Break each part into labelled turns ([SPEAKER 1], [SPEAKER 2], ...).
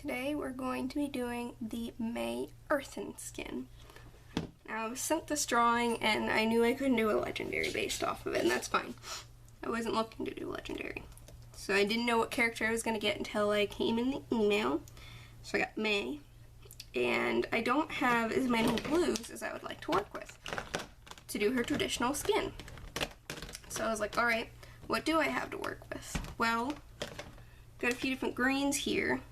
[SPEAKER 1] Today we're going to be doing the May Earthen skin. Now I was sent this drawing and I knew I couldn't do a legendary based off of it, and that's fine. I wasn't looking to do legendary. So I didn't know what character I was going to get until I came in the email. So I got May. And I don't have as many blues as I would like to work with to do her traditional skin. So I was like, alright, what do I have to work with? Well, got a few different greens here.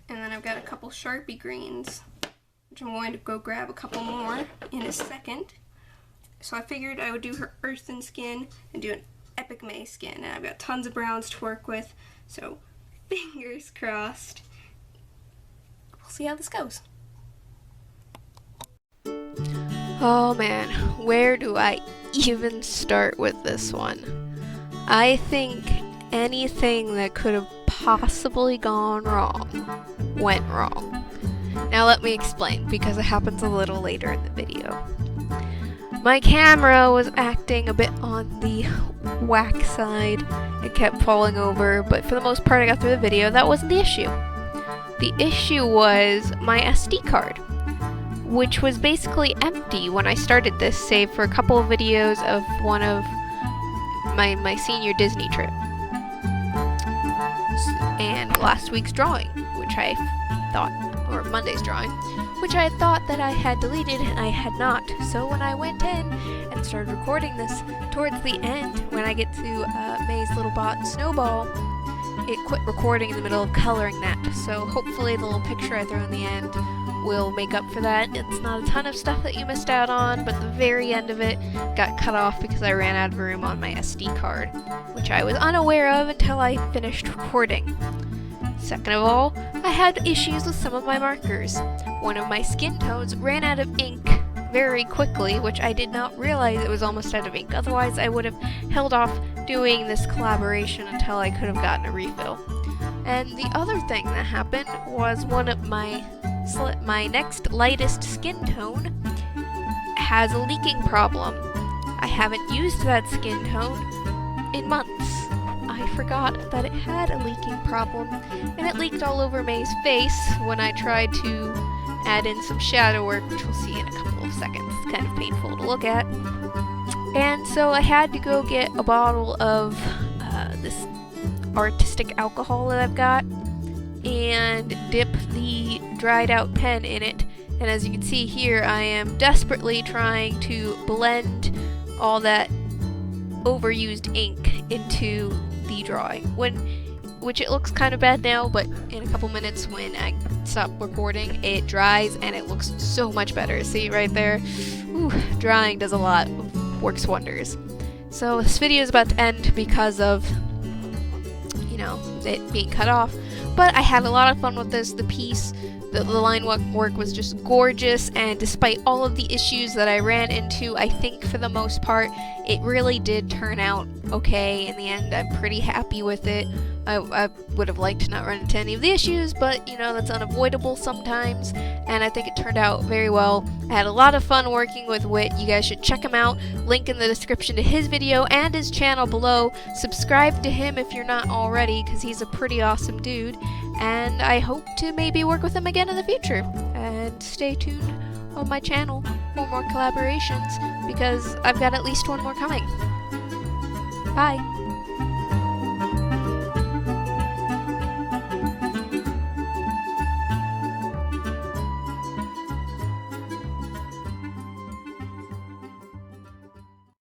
[SPEAKER 1] And then I've got a couple Sharpie greens, which I'm going to go grab a couple more in a second. So I figured I would do her earthen skin and do an epic May skin. And I've got tons of browns to work with, so fingers crossed. We'll see how this goes.
[SPEAKER 2] Oh man, where do I even start with this one? I think anything that could have possibly gone wrong went wrong. Now let me explain, because it happens a little later in the video. My camera was acting a bit on the whack side. It kept falling over, but for the most part I got through the video. That wasn't the issue. The issue was my SD card, which was basically empty when I started this, save for a couple of videos of one of my senior Disney trip. And last week's drawing, which I thought, or Monday's drawing, which I thought that I had deleted, and I had not. So when I went in and started recording this, towards the end, when I get to May's little bot Snowball, it quit recording in the middle of coloring that. So hopefully the little picture I throw in the end will make up for that. It's not a ton of stuff that you missed out on, but the very end of it got cut off because I ran out of room on my SD card, which I was unaware of until I finished recording. Second of all, I had issues with some of my markers. One of my skin tones ran out of ink very quickly, which I did not realize it was almost out of ink. Otherwise, I would have held off doing this collaboration until I could have gotten a refill. And the other thing that happened was one of my next lightest skin tone has a leaking problem. I haven't used that skin tone in months. I forgot that it had a leaking problem, and it leaked all over May's face when I tried to add in some shadow work, which we'll see in a couple of seconds. It's kind of painful to look at. And so I had to go get a bottle of this artistic alcohol that I've got and dip the dried out pen in it. And as you can see here, I am desperately trying to blend all that overused ink into the drawing, which it looks kind of bad now, but in a couple minutes when I stop recording, it dries and it looks so much better. See right there? Ooh, drying does a lot, works wonders. So this video is about to end because of, you know, it being cut off, but I had a lot of fun with this. The piece, the line work was just gorgeous, and despite all of the issues that I ran into, I think for the most part it really did turn out okay in the end. I'm pretty happy with it. I would have liked to not run into any of the issues, but you know, that's unavoidable sometimes, and I think it turned out very well. I had a lot of fun working with Wit. You guys should check him out. Link in the description to his video and his channel below. Subscribe to him if you're not already, because he's a pretty awesome dude, and I hope to maybe work with him again in the future. And stay tuned on my channel for more collaborations, because I've got at least one more coming. Bye!